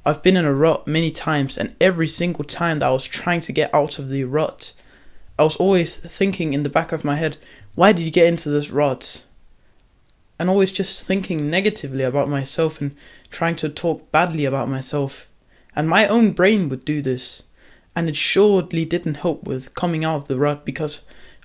I've been in a rut many times, and every single time that I was trying to get out of the rut, I was always thinking in the back of my head, why did you get into this rut? And always just thinking negatively about myself and trying to talk badly about myself. And my own brain would do this. And it surely didn't help with coming out of the rut, because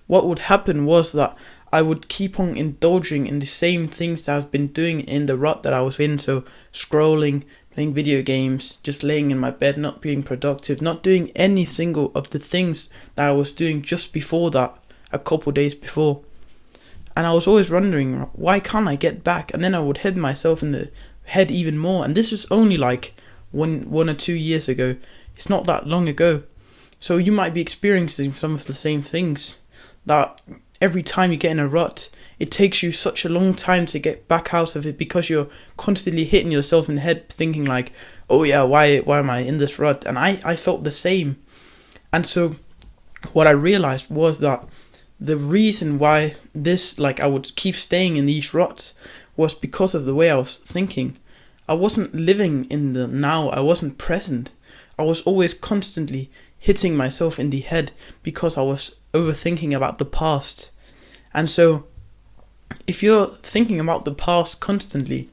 what would happen was that I would keep on indulging in the same things that I've been doing in the rut that I was in. So scrolling, playing video games, just laying in my bed, not being productive, not doing any single of the things that I was doing just before that, a couple days before. And I was always wondering, why can't I get back? And then I would hit myself in the head even more. And this was only like one or 2 years ago. It's not that long ago. So you might be experiencing some of the same things, that every time you get in a rut, it takes you such a long time to get back out of it, because you're constantly hitting yourself in the head thinking like, oh yeah, why am I in this rut? And I felt the same. And so what I realized was that the reason why I would keep staying in these ruts was because of the way I was thinking. I wasn't living in the now, I wasn't present. I was always constantly hitting myself in the head because I was overthinking about the past. And so if you're thinking about the past constantly,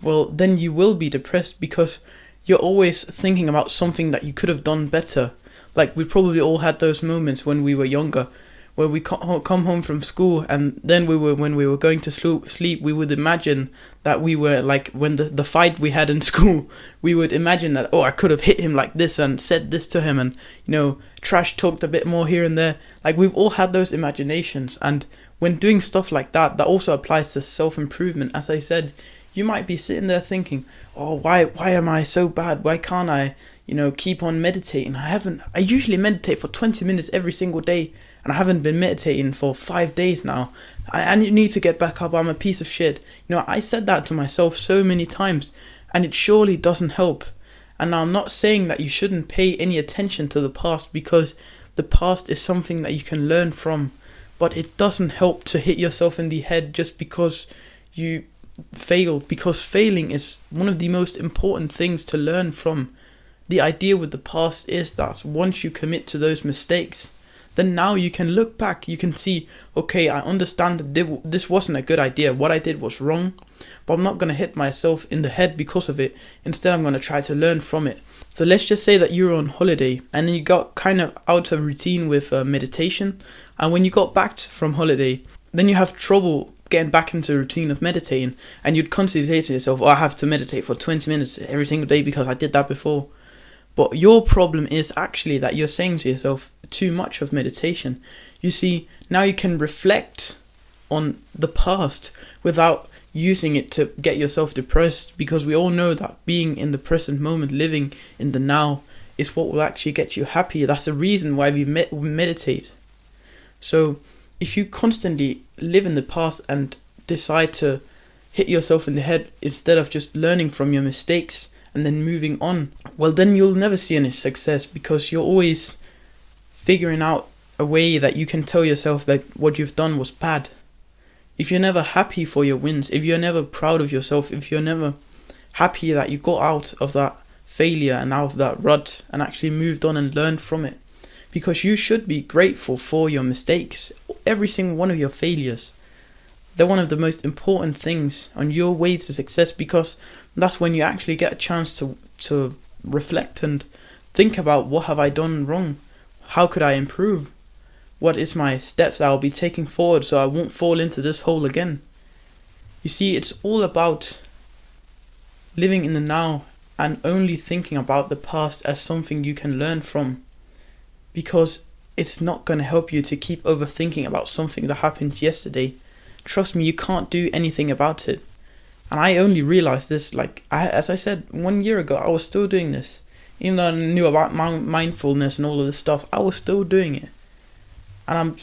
well, then you will be depressed, because you're always thinking about something that you could have done better. Like, we probably all had those moments when we were younger, where we come home from school, and then when we were going to sleep, we would imagine that we were like, when the fight we had in school, we would imagine that, oh, I could have hit him like this and said this to him, and trash talked a bit more here and there. Like, we've all had those imaginations, and when doing stuff like that also applies to self-improvement. As I said, you might be sitting there thinking, oh, why am I so bad? Why can't I keep on meditating? I usually meditate for 20 minutes every single day, and I haven't been meditating for 5 days now. I need to get back up. I'm a piece of shit. I said that to myself so many times, and it surely doesn't help. And now, I'm not saying that you shouldn't pay any attention to the past, because the past is something that you can learn from, but it doesn't help to hit yourself in the head just because you failed, because failing is one of the most important things to learn from. The idea with the past is that once you commit to those mistakes, then now you can look back, you can see, okay, I understand that this wasn't a good idea, what I did was wrong, but I'm not going to hit myself in the head because of it. Instead, I'm going to try to learn from it. So let's just say that you're on holiday, and then you got kind of out of routine with meditation, and when you got back from holiday, then you have trouble getting back into the routine of meditating, and you'd constantly say to yourself, oh, I have to meditate for 20 minutes every single day because I did that before. But your problem is actually that you're saying to yourself too much of meditation. You see, now you can reflect on the past without using it to get yourself depressed, because we all know that being in the present moment, living in the now, is what will actually get you happy. That's the reason why we meditate. So if you constantly live in the past and decide to hit yourself in the head instead of just learning from your mistakes and then moving on, well, then you'll never see any success, because you're always figuring out a way that you can tell yourself that what you've done was bad. If you're never happy for your wins, if you're never proud of yourself, if you're never happy that you got out of that failure and out of that rut and actually moved on and learned from it, because you should be grateful for your mistakes, every single one of your failures. They're one of the most important things on your way to success, because that's when you actually get a chance to reflect and think about, what have I done wrong? How could I improve? What is my steps I'll be taking forward so I won't fall into this hole again? You see, it's all about living in the now and only thinking about the past as something you can learn from, because it's not going to help you to keep overthinking about something that happened yesterday. Trust me, you can't do anything about it. And I only realized this, as I said, 1 year ago, I was still doing this. Even though I knew about mindfulness and all of this stuff, I was still doing it. And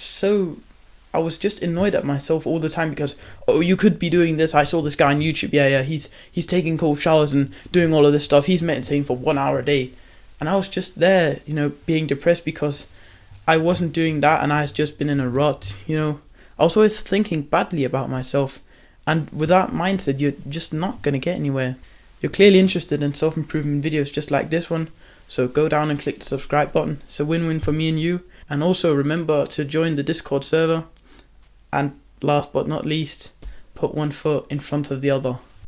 I was just annoyed at myself all the time, because, oh, you could be doing this. I saw this guy on YouTube. Yeah, he's taking cold showers and doing all of this stuff. He's meditating for 1 hour a day. And I was just there, being depressed because I wasn't doing that, and I had just been in a rut, I was always thinking badly about myself. And with that mindset, you're just not going to get anywhere. You're clearly interested in self-improvement videos just like this one, so go down and click the subscribe button. It's a win-win for me and you. And also remember to join the Discord server. And last but not least, put one foot in front of the other.